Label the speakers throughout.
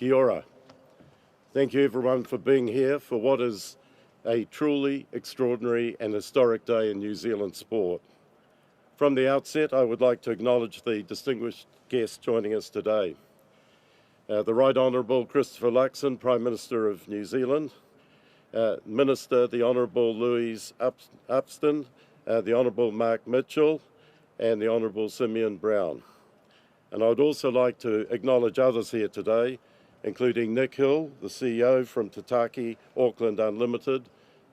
Speaker 1: Kia ora. Thank you everyone for being here for what is a truly extraordinary and historic day in New Zealand sport. From the outset, I would like to acknowledge the distinguished guests joining us today. The Right Honourable Christopher Luxon, Prime Minister of New Zealand, Minister the Honourable Louise Upston, the Honourable Mark Mitchell, and the Honourable Simeon Brown. And I would also like to acknowledge others here today, including Nick Hill, the CEO from Tataki Auckland Unlimited,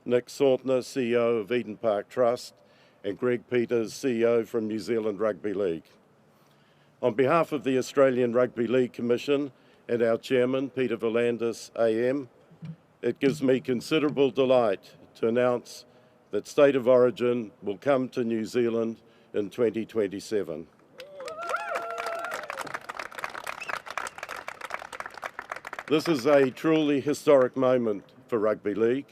Speaker 1: Nick Sautner, CEO of Eden Park Trust, and Greg Peters, CEO from New Zealand Rugby League. On behalf of the Australian Rugby League Commission and our chairman, Peter V'landys AM, it gives me considerable delight to announce that State of Origin will come to New Zealand in 2027. This is a truly historic moment for Rugby League,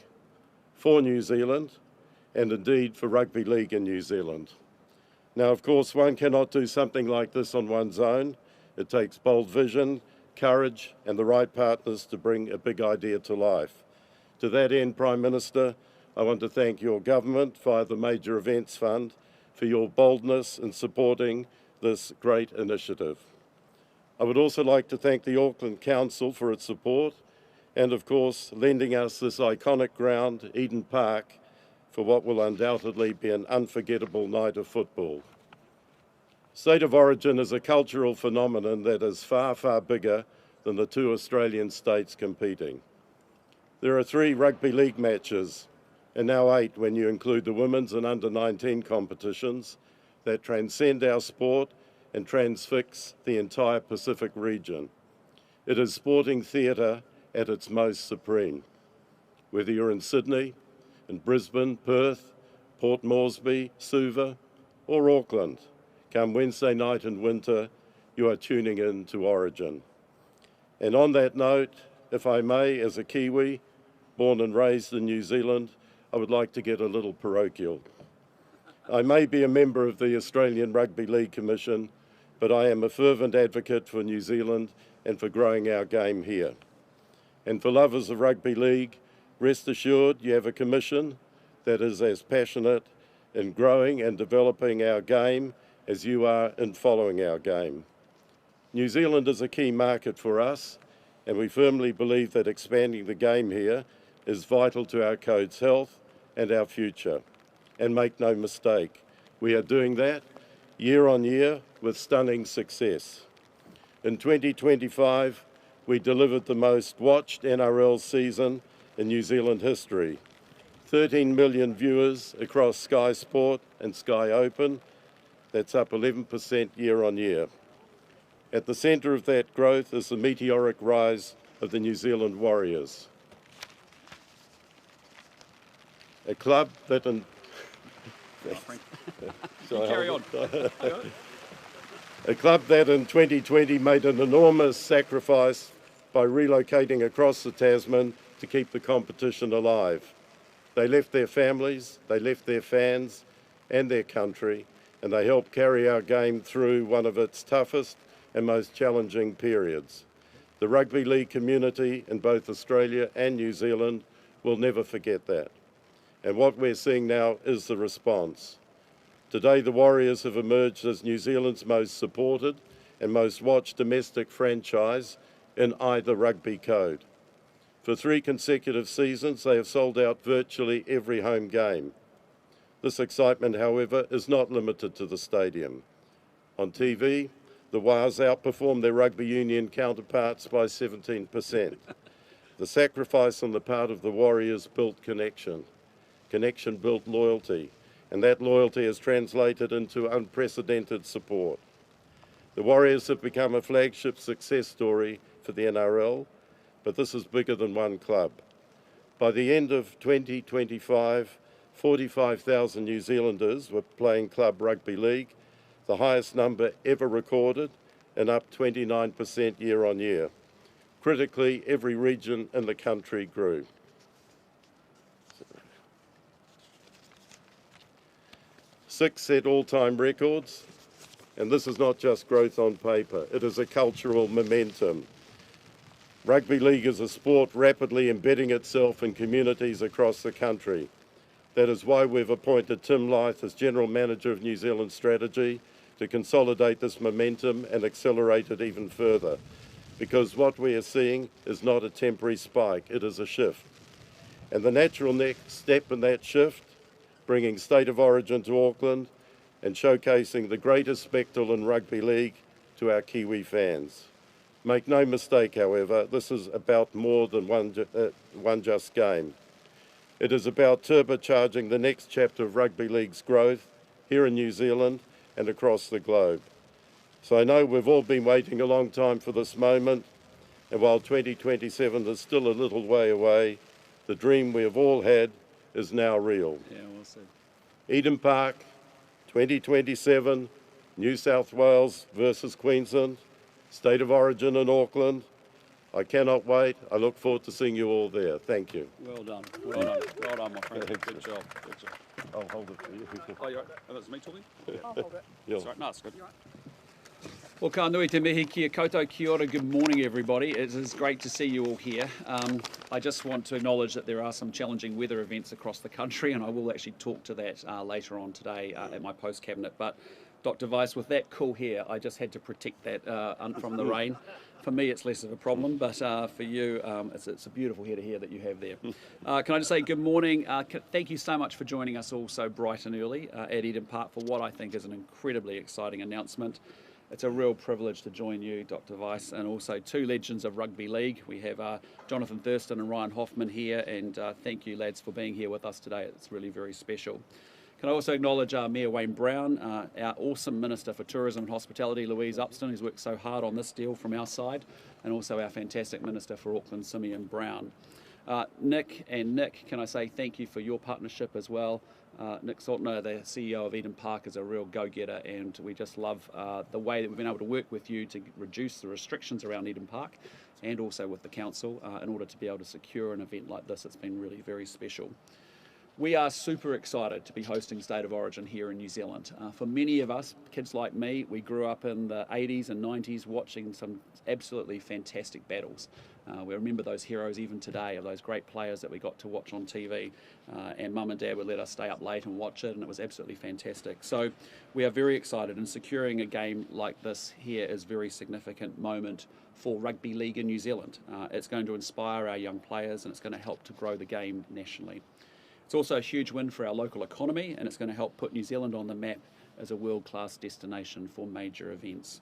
Speaker 1: for New Zealand, and indeed for Rugby League in New Zealand. Now, of course, one cannot do something like this on one's own. It takes bold vision, courage, and the right partners to bring a big idea to life. To that end, Prime Minister, I want to thank your government via the Major Events Fund for your boldness in supporting this great initiative. I would also like to thank the Auckland Council for its support and, of course, lending us this iconic ground, Eden Park, for what will undoubtedly be an unforgettable night of football. State of Origin is a cultural phenomenon that is far, far bigger than the two Australian states competing. There are 3 rugby league matches, and now 8 when you include the women's and under-19 competitions, that transcend our sport and transfix the entire Pacific region. It is sporting theatre at its most supreme. Whether you're in Sydney, in Brisbane, Perth, Port Moresby, Suva, or Auckland, come Wednesday night in winter, you are tuning in to Origin. And on that note, if I may, as a Kiwi, born and raised in New Zealand, I would like to get a little parochial. I may be a member of the Australian Rugby League Commission, but I am a fervent advocate for New Zealand and for growing our game here. And for lovers of rugby league, rest assured you have a commission that is as passionate in growing and developing our game as you are in following our game. New Zealand is a key market for us, and we firmly believe that expanding the game here is vital to our code's health and our future. And make no mistake, we are doing that year on year with stunning success. In 2025, we delivered the most watched NRL season in New Zealand history. 13 million viewers across Sky Sport and Sky Open. That's up 11% year on year. At the centre of that growth is the meteoric rise of the New Zealand Warriors. A club that in
Speaker 2: Carry on.
Speaker 1: A club that in 2020 made an enormous sacrifice by relocating across the Tasman to keep the competition alive. They left their families, they left their fans and their country, and they helped carry our game through one of its toughest and most challenging periods. The rugby league community in both Australia and New Zealand will never forget that. And what we're seeing now is the response. Today, the Warriors have emerged as New Zealand's most supported and most watched domestic franchise in either rugby code. For 3 consecutive seasons, they have sold out virtually every home game. This excitement, however, is not limited to the stadium. On TV, the Wars outperformed their rugby union counterparts by 17%. The sacrifice on the part of the Warriors built connection. Connection built loyalty, and that loyalty has translated into unprecedented support. The Warriors have become a flagship success story for the NRL, but this is bigger than one club. By the end of 2025, 45,000 New Zealanders were playing club rugby league, the highest number ever recorded, and up 29% year on year. Critically, every region in the country grew. Six set all-time records, and this is not just growth on paper, it is a cultural momentum. Rugby league is a sport rapidly embedding itself in communities across the country. That is why we've appointed Tim Lyth as General Manager of New Zealand Strategy to consolidate this momentum and accelerate it even further. Because what we are seeing is not a temporary spike, it is a shift. And the natural next step in that shift, bringing State of Origin to Auckland and showcasing the greatest spectacle in rugby league to our Kiwi fans. Make no mistake, however, this is about more than one just game. It is about turbocharging the next chapter of rugby league's growth here in New Zealand and across the globe. So I know we've all been waiting a long time for this moment, and while 2027 is still a little way away, the dream we have all had is now real.
Speaker 2: Yeah, we'll see.
Speaker 1: Eden Park, 2027, New South Wales versus Queensland, State of Origin in Auckland. I cannot wait. I look forward to seeing you all there. Thank you.
Speaker 2: Well done. Well done. Well done, my friend. Good job. Good job.
Speaker 1: I'll hold it for you.
Speaker 2: Oh, you're right. Oh, that's me talking?
Speaker 3: I'll hold it.
Speaker 1: Yeah.
Speaker 2: Sorry, no, it's good. Well, ka nui te mihi kia koutou, kia ora, good morning everybody. It is great to see you all here. I just want to acknowledge that there are some challenging weather events across the country, and I will actually talk to that later on today at my post-cabinet. But Dr. Weiss, with that cool hair, I just had to protect that from the rain. For me, it's less of a problem, but for you, it's a beautiful head of hair that you have there. Can I just say good morning? Thank you so much for joining us all so bright and early at Eden Park for what I think is an incredibly exciting announcement. It's a real privilege to join you, Dr. Weiss, and also two legends of rugby league. We have Jonathan Thurston and Ryan Hoffman here, and thank you, lads, for being here with us today. It's really very special. Can I also acknowledge Mayor Wayne Brown, our awesome Minister for Tourism and Hospitality, Louise Upston, who's worked so hard on this deal from our side, and also our fantastic Minister for Auckland, Simeon Brown. Nick, can I say thank you for your partnership as well. Nick Saltner, the CEO of Eden Park, is a real go-getter, and we just love the way that we've been able to work with you to reduce the restrictions around Eden Park and also with the council in order to be able to secure an event like this. It's been really very special. We are super excited to be hosting State of Origin here in New Zealand. For many of us, kids like me, we grew up in the 80s and 90s watching some absolutely fantastic battles. We remember those heroes even today, of those great players that we got to watch on TV, and Mum and Dad would let us stay up late and watch it, and it was absolutely fantastic. So we are very excited, and securing a game like this here is a very significant moment for rugby league in New Zealand. It's going to inspire our young players, and it's going to help to grow the game nationally. It's also a huge win for our local economy, and it's going to help put New Zealand on the map as a world-class destination for major events.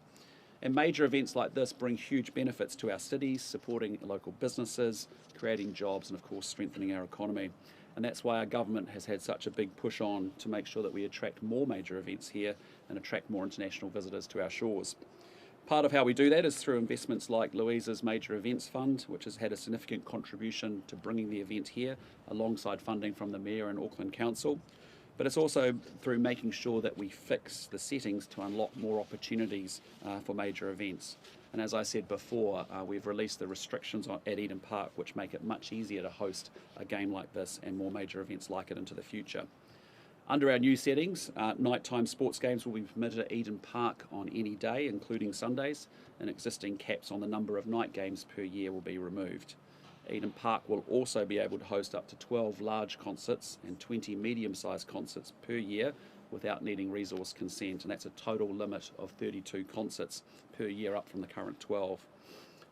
Speaker 2: And major events like this bring huge benefits to our cities, supporting local businesses, creating jobs, and of course strengthening our economy. And that's why our government has had such a big push on to make sure that we attract more major events here and attract more international visitors to our shores. Part of how we do that is through investments like Louise's Major Events Fund, which has had a significant contribution to bringing the event here, alongside funding from the Mayor and Auckland Council. But it's also through making sure that we fix the settings to unlock more opportunities for major events. And as I said before, we've released the restrictions at Eden Park, which make it much easier to host a game like this and more major events like it into the future. Under our new settings, nighttime sports games will be permitted at Eden Park on any day, including Sundays, and existing caps on the number of night games per year will be removed. Eden Park will also be able to host up to 12 large concerts and 20 medium-sized concerts per year without needing resource consent, and that's a total limit of 32 concerts per year, up from the current 12.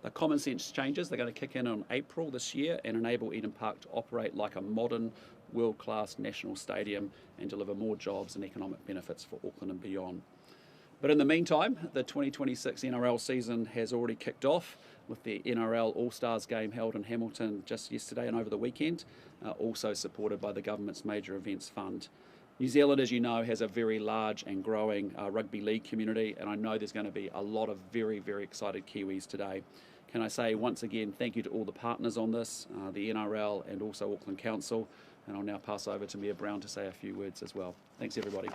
Speaker 2: The common sense changes, they're going to kick in on April this year and enable Eden Park to operate like a modern, world-class national stadium and deliver more jobs and economic benefits for Auckland and beyond. But in the meantime, the 2026 NRL season has already kicked off with the NRL All-Stars game held in Hamilton just yesterday and over the weekend, also supported by the government's Major Events Fund. New Zealand, as you know, has a very large and growing rugby league community, and I know there's going to be a lot of very, very excited Kiwis today. Can I say once again thank you to all the partners on this, the NRL and also Auckland Council, and I'll now pass over to Mayor Brown to say a few words as well. Thanks everybody.